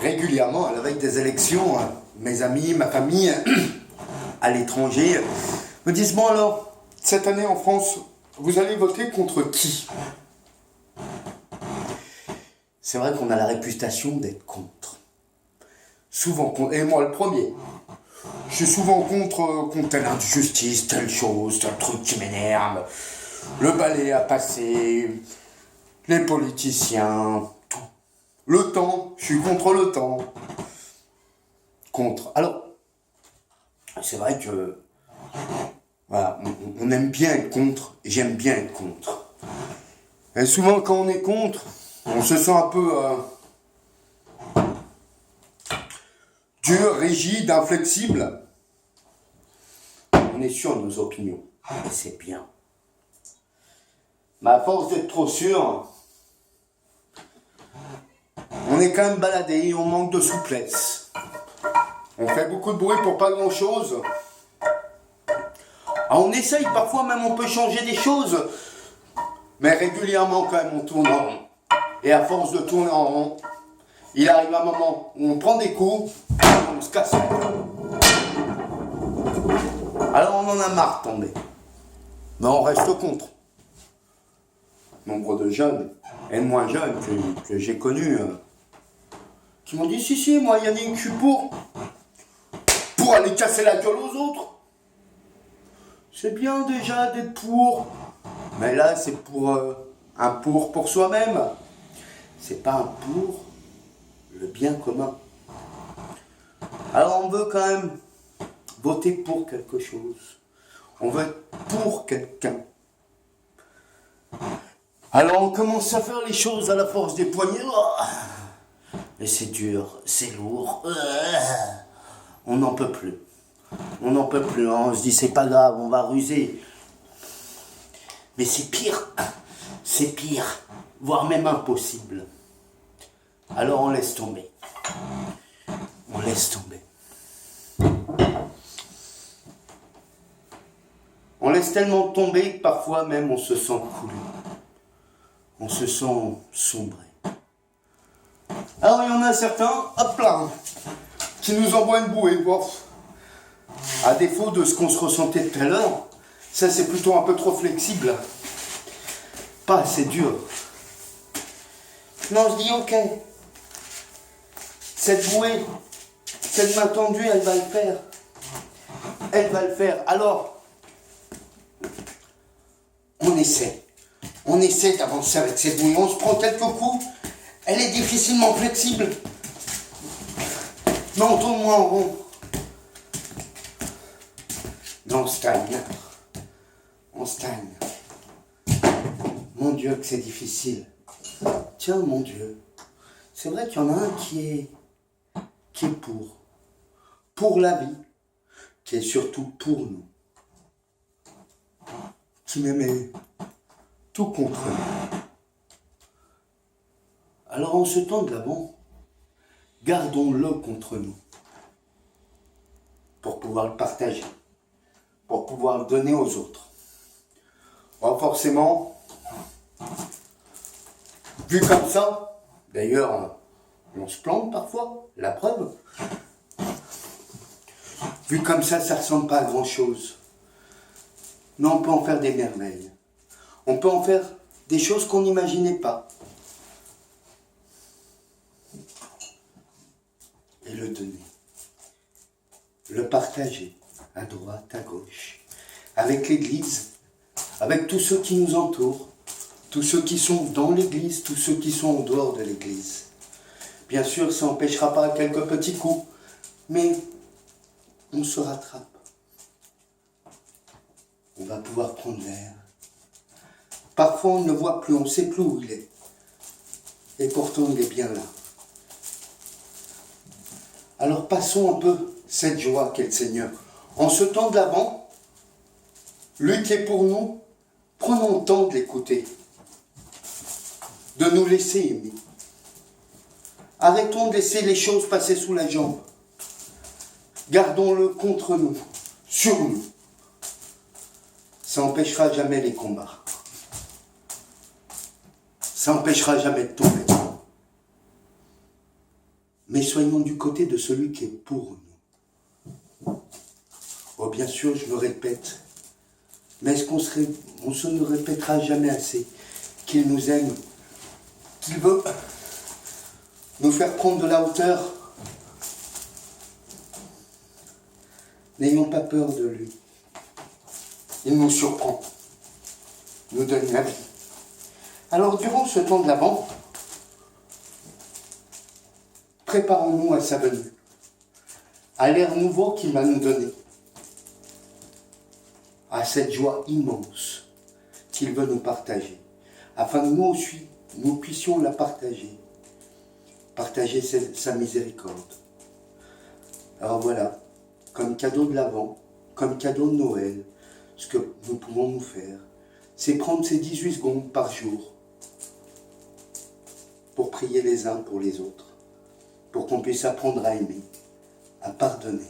régulièrement, à la veille des élections, mes amis, ma famille, à l'étranger, me disent, bon alors, cette année en France, vous allez voter contre qui? C'est vrai qu'on a la réputation d'être contre. Souvent contre, et moi le premier. Je suis souvent contre telle injustice, telle chose, tel truc qui m'énerve. Le balai à passer, les politiciens, tout. Le temps, je suis contre le temps. Contre. Alors, c'est vrai que voilà, on aime bien être contre, et j'aime bien être contre. Et souvent quand on est contre, on se sent un peu dur, rigide, inflexible. On est sûr de nos opinions, et c'est bien. Mais à force d'être trop sûr, on est quand même baladé, on manque de souplesse. On fait beaucoup de bruit pour pas grand chose. On essaye, parfois même on peut changer des choses. Mais régulièrement quand même on tourne en rond. Et à force de tourner en rond, il arrive un moment où on prend des coups et on se casse. Alors on en a marre de tomber. Mais on reste contre. Nombre de jeunes, et de moins jeunes que j'ai connus, qui m'ont dit si, moi Yannick, je suis pour aller casser la gueule aux autres. C'est bien déjà d'être pour. Mais là, c'est pour un pour soi-même. C'est pas un pour le bien commun. Alors on veut quand même voter pour quelque chose. On veut être pour quelqu'un. Alors on commence à faire les choses à la force des poignets. Et c'est dur, c'est lourd. On n'en peut plus. On n'en peut plus. On se dit c'est pas grave, on va ruser. Mais c'est pire. C'est pire. Voire même impossible. Alors on laisse tomber. On laisse tomber. On laisse tellement tomber que parfois même on se sent coulé. On se sent sombré. Alors il y en a certains, hop là, qui nous envoient une bouée. À défaut de ce qu'on se ressentait tout à l'heure, ça c'est plutôt un peu trop flexible. Pas assez dur. Non, je dis ok. Cette bouée, cette main tendue, elle va le faire. Elle va le faire. Alors, on essaie. On essaie d'avancer avec cette bouée. On se prend quelques coups. Elle est difficilement flexible. Mais on tourne moins en rond. Mais on stagne. On stagne. Mon Dieu, que c'est difficile. Tiens, mon Dieu. C'est vrai qu'il y en a un qui est pour. Pour la vie. Qui est surtout pour nous. Qui m'aimait tout contre nous. Alors en ce temps de l'Avent, gardons-le contre nous. Pour pouvoir le partager. Pour pouvoir le donner aux autres. Bon, forcément, vu comme ça, d'ailleurs, on se plante parfois, la preuve. Vu comme ça ressemble pas à grand chose. Mais on peut en faire des merveilles. On peut en faire des choses qu'on n'imaginait pas. Et le donner. Le partager à droite, à gauche. Avec l'Église, avec tous ceux qui nous entourent. Tous ceux qui sont dans l'Église, tous ceux qui sont en dehors de l'Église. Bien sûr, ça n'empêchera pas quelques petits coups. Mais on se rattrape. On va pouvoir prendre l'air. Parfois, on ne le voit plus, on ne sait plus où il est. Et pourtant, il est bien là. Alors, passons un peu cette joie qu'est le Seigneur. En ce temps de l'Avent, lui qui est pour nous, prenons le temps de l'écouter. De nous laisser aimer. Arrêtons de laisser les choses passer sous la jambe. Gardons-le contre nous, sur nous. Ça n'empêchera jamais les combats. Ça n'empêchera jamais de tomber. Mais soyons du côté de celui qui est pour nous. Oh, bien sûr, je le répète, mais est-ce qu'on se ne répétera jamais assez qu'il nous aime, qu'il veut nous faire prendre de la hauteur? N'ayons pas peur de lui. Il nous surprend, nous donne la vie. Alors, durant ce temps de l'Avent, préparons-nous à sa venue, à l'air nouveau qu'il va nous donner, à cette joie immense qu'il veut nous partager, afin que nous aussi, nous puissions la partager, partager sa miséricorde. Alors voilà, comme cadeau de l'Avent, comme cadeau de Noël, ce que nous pouvons nous faire, c'est prendre ces 18 secondes par jour pour prier les uns pour les autres, pour qu'on puisse apprendre à aimer, à pardonner,